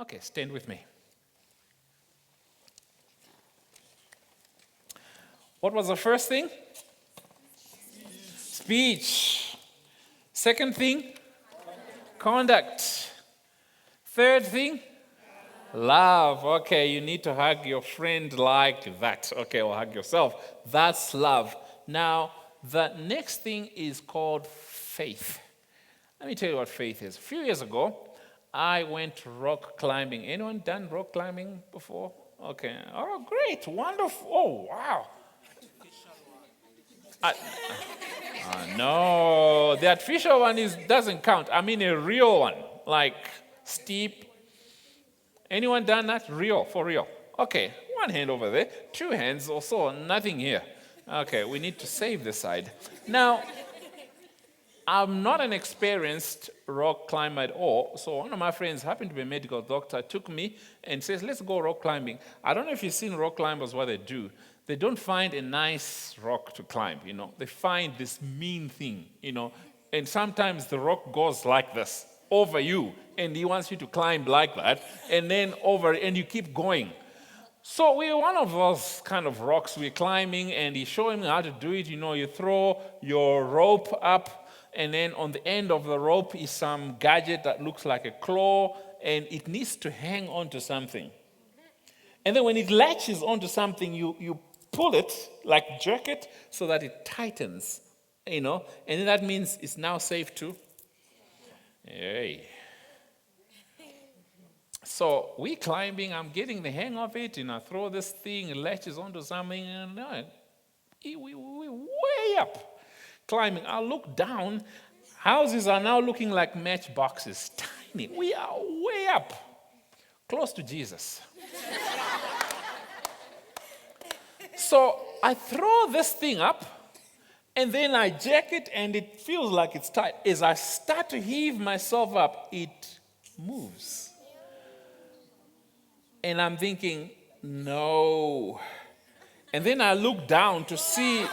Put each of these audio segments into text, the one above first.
Okay, stand with me. What was the first thing? Speech. Second thing? Conduct. Third thing? Love. Okay, you need to hug your friend like that. Okay, or hug yourself. That's love. Now, the next thing is called faith. Let me tell you what faith is. A few years ago, I went rock climbing. Anyone done rock climbing before? Okay. Oh, great. Wonderful. Oh, wow. No, the artificial one doesn't count. I mean a real one, like steep. Anyone done that? Real, for real. Okay, one hand over there, 2 hands or so, nothing here. Okay, we need to save this side. Now, I'm not an experienced rock climber at all, so one of my friends happened to be a medical doctor, took me and says, let's go rock climbing. I don't know if you've seen rock climbers, what they do. They don't find a nice rock to climb, They find this mean thing, And sometimes the rock goes like this, over you, and he wants you to climb like that, and then over, and you keep going. So we're one of those kind of rocks we're climbing, and he's showing me how to do it. You throw your rope up, and then on the end of the rope is some gadget that looks like a claw, and it needs to hang onto something. And then when it latches onto something, you pull it, like jerk it, so that it tightens, and then that means it's now safe too. Hey. So we climbing, I'm getting the hang of it, I throw this thing, it latches onto something, and we way up climbing. I look down, houses are now looking like matchboxes, tiny. We are way up, close to Jesus. So I throw this thing up, and then I jack it, and it feels like it's tight. As I start to heave myself up, it moves. And I'm thinking, no. And then I look down to see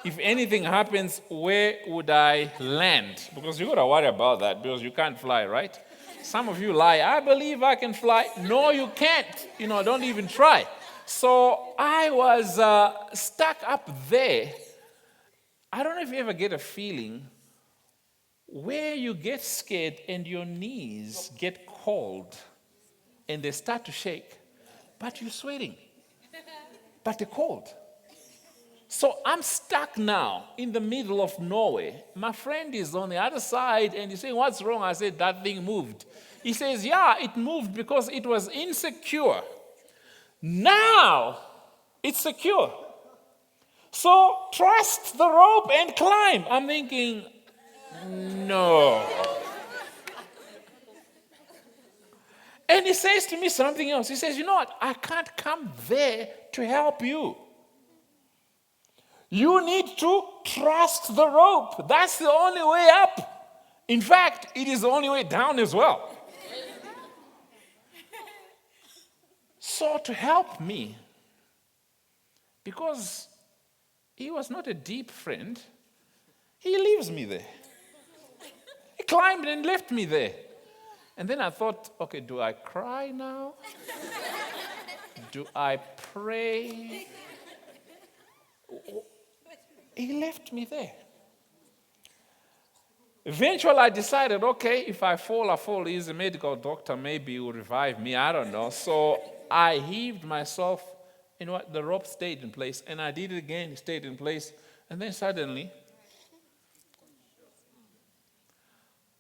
if anything happens, where would I land? Because you got to worry about that, because you can't fly, right? Some of you lie, I believe I can fly. No, you can't. Don't even try. So I was stuck up there. I don't know if you ever get a feeling where you get scared and your knees get cold and they start to shake, but you're sweating, but they're cold. So I'm stuck now in the middle of nowhere. My friend is on the other side and he's saying, what's wrong? I said, that thing moved. He says, yeah, it moved because it was insecure. Now it's secure. So trust the rope and climb. I'm thinking, no. And he says to me something else. He says, you know what? I can't come there to help you. You need to trust the rope. That's the only way up. In fact, it is the only way down as well. So to help me, because he was not a deep friend, he leaves me there. He climbed and left me there. And then I thought, okay, do I cry now? Do I pray? He left me there. Eventually I decided, okay, if I fall, I fall. He's a medical doctor, maybe he will revive me, I don't know. So I heaved myself, the rope stayed in place, and I did it again, it stayed in place, and then suddenly.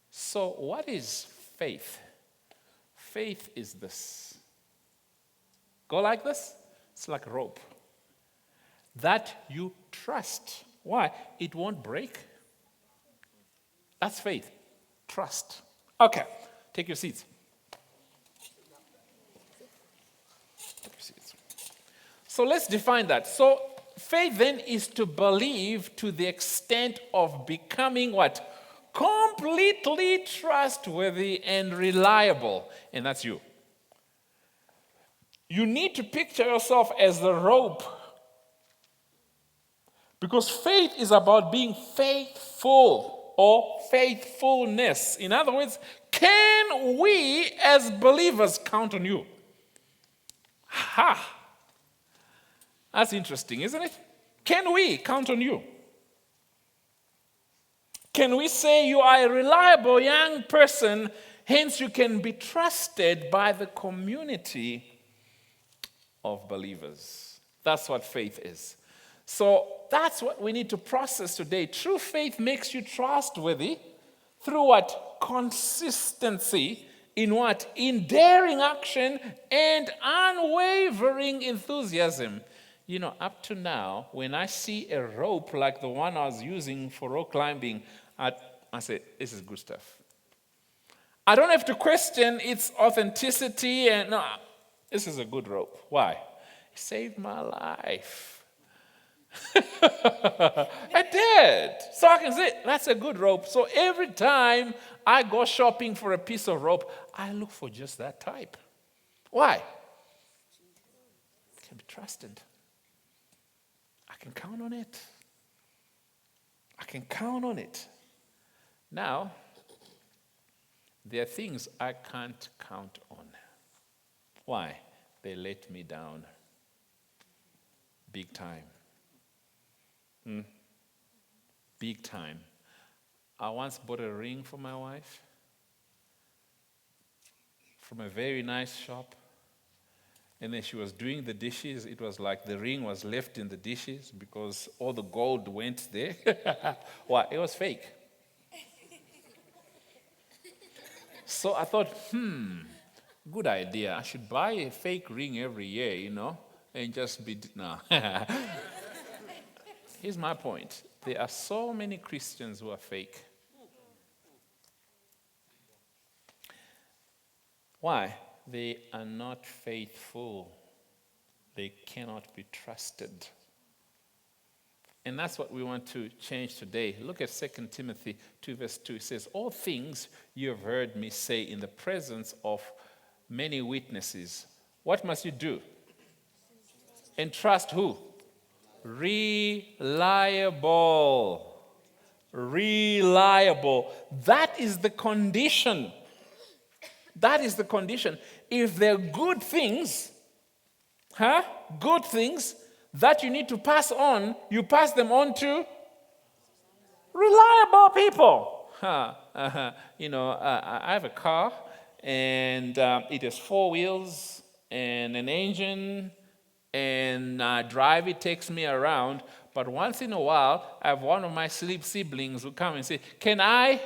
So what is faith? Faith is this. Go like this, it's like a rope. That you trust. Why? It won't break. That's faith. Trust. Okay, take your seats. So let's define that. So faith then is to believe to the extent of becoming what? Completely trustworthy and reliable. And that's you. You need to picture yourself as the rope. Because faith is about being faithful or faithfulness. In other words, can we as believers count on you? Ha! That's interesting, isn't it? Can we count on you? Can we say you are a reliable young person, hence you can be trusted by the community of believers? That's what faith is. So that's what we need to process today. True faith makes you trustworthy through what? Consistency in what? In daring action and unwavering enthusiasm. You know, up to now, when I see a rope like the one I was using for rope climbing, I say, this is good stuff. I don't have to question its authenticity, and no, this is a good rope. Why? It saved my life. I did. So I can say, that's a good rope. So every time I go shopping for a piece of rope, I look for just that type. Why? It can be trusted. I can count on it. I can count on it. Now, there are things I can't count on. Why? They let me down. Big time. Big time. I once bought a ring for my wife from a very nice shop. And then she was doing the dishes. It was like the ring was left in the dishes because all the gold went there. Why? It was fake. So I thought, good idea. I should buy a fake ring every year, and just be, no. Here's my point. There are so many Christians who are fake. Why? They are not faithful. They cannot be trusted. And that's what we want to change today. Look at 2 Timothy 2 verse 2. It says, all things you have heard me say in the presence of many witnesses. What must you do? Entrust who? Reliable. Reliable. That is the condition. That is the condition. If there are good things, good things that you need to pass on, you pass them on to reliable people. I have a car, and it has 4 wheels and an engine, and I drive it, takes me around. But once in a while, I have one of my siblings who come and say, Can I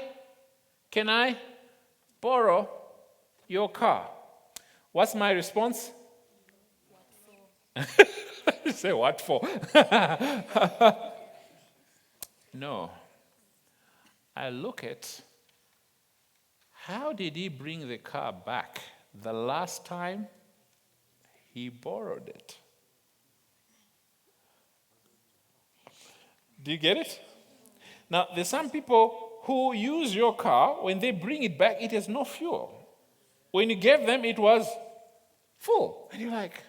borrow your car? What's my response? You say, what for? No. I look at, how did he bring the car back the last time he borrowed it? Do you get it? Now, there's some people who use your car, when they bring it back, it has no fuel. When you gave them, it was full. And you're like,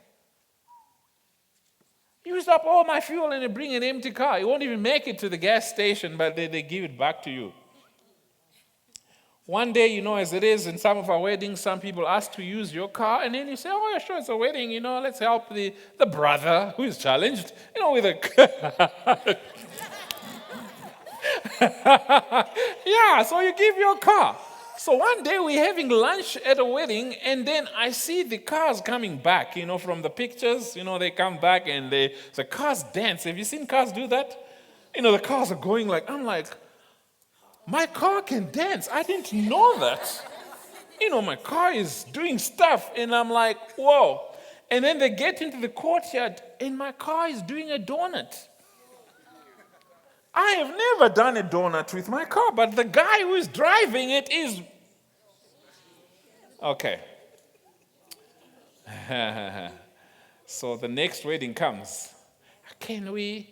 used up all my fuel and they bring an empty car. You won't even make it to the gas station, but they give it back to you. One day, as it is in some of our weddings, some people ask to use your car, and then you say, oh, yeah, sure, it's a wedding, let's help the brother who is challenged, with a... Yeah, so you give your car. So one day we're having lunch at a wedding, and then I see the cars coming back, from the pictures. They come back and the cars dance. Have you seen cars do that? The cars are going like, I'm like, my car can dance. I didn't know that. My car is doing stuff, and I'm like, whoa. And then they get into the courtyard, and my car is doing a donut. I have never done a donut with my car, but the guy who is driving it is... Okay. So the next wedding comes. Can we?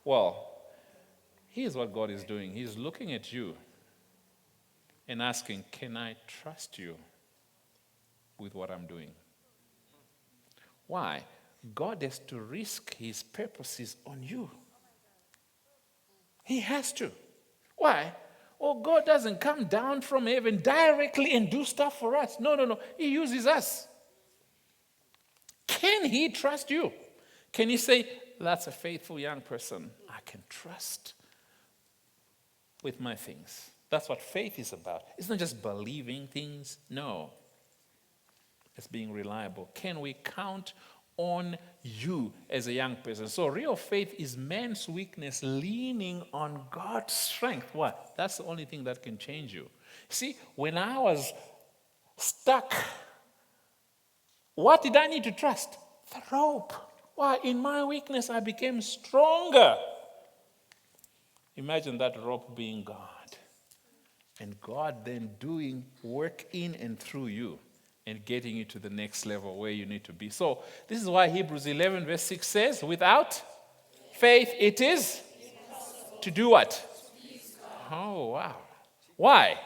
Well, here's what God is doing. He's looking at you and asking, can I trust you with what I'm doing? Why? God has to risk his purposes on you. He has to. Why? Oh, God doesn't come down from heaven directly and do stuff for us. No. He uses us. Can he trust you? Can he say, that's a faithful young person I can trust with my things? That's what faith is about. It's not just believing things. No. It's being reliable. Can we count on you as a young person? So real faith is man's weakness leaning on God's strength. What? That's the only thing that can change you. See, when I was stuck, what did I need to trust? The rope. Why? In my weakness, I became stronger. Imagine that rope being God. And God then doing work in and through you and getting you to the next level where you need to be. So this is why Hebrews 11 verse 6 says, without faith it is to do what? Oh, wow. Why?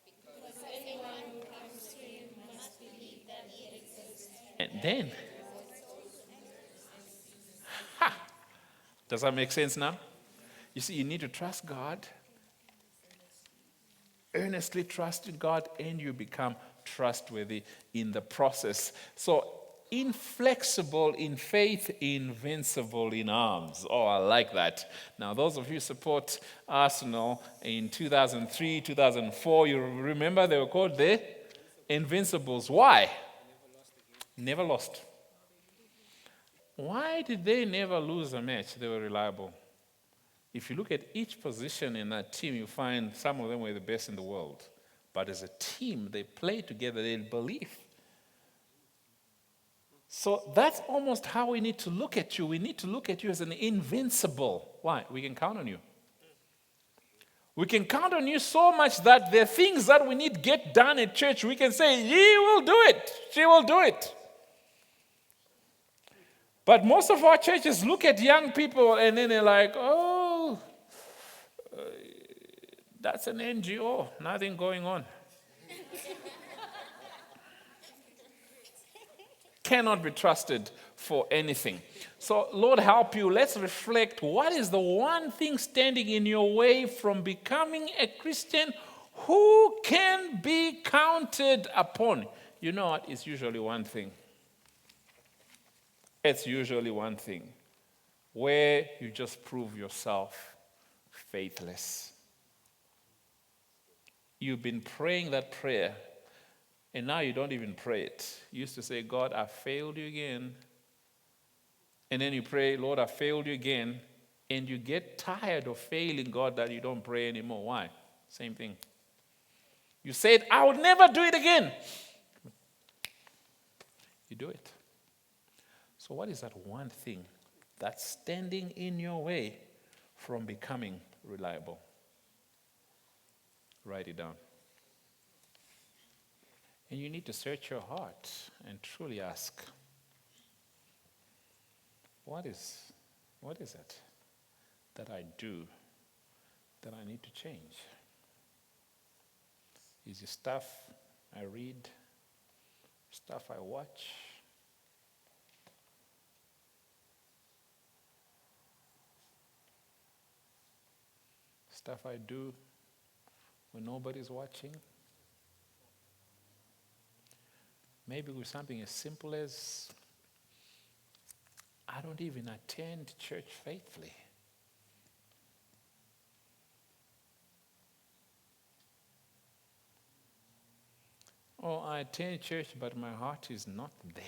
Because anyone who comes to him must believe that he exists. And then, does that make sense now? You see, you need to trust God, earnestly trust in God, and you become trustworthy in the process. So, inflexible in faith, invincible in arms. Oh, I like that. Now, those of you who support Arsenal in 2003, 2004, you remember they were called the Invincibles. Why? Never lost. Why did they never lose a match? They were reliable. If you look at each position in that team, you find some of them were the best in the world. But as a team, they played together, they believe. So that's almost how we need to look at you. We need to look at you as an invincible. Why? We can count on you. We can count on you so much that there are things that we need get done at church. We can say, he will do it. She will do it. But most of our churches look at young people and then they're like, oh, that's an NGO, nothing going on. Cannot be trusted for anything. So, Lord, help you. Let's reflect. What is the one thing standing in your way from becoming a Christian who can be counted upon? You know what? It's usually one thing. It's usually one thing where you just prove yourself faithless. You've been praying that prayer, and now you don't even pray it. You used to say, God, I failed you again. And then you pray, Lord, I failed you again. And you get tired of failing God that you don't pray anymore. Why? Same thing. You said, I would never do it again. You do it. So what is that one thing that's standing in your way from becoming reliable? Write it down. And you need to search your heart and truly ask, what is it that I do that I need to change? Is it stuff I read, stuff I watch? Stuff I do when nobody's watching? Maybe with something as simple as I don't even attend church faithfully. Or I attend church, but my heart is not there.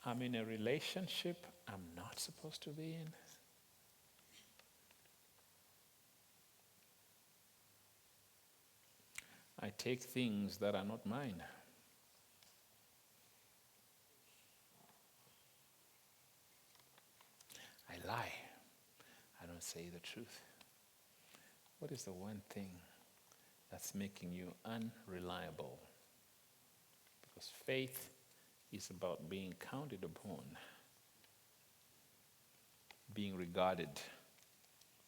I'm in a relationship I'm not supposed to be in. I take things that are not mine. I lie. I don't say the truth. What is the one thing that's making you unreliable? Because faith is about being counted upon, being regarded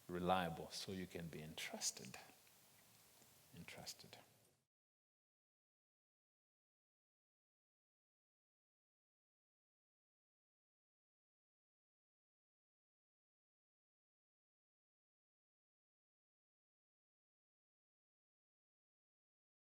reliable so you can be entrusted.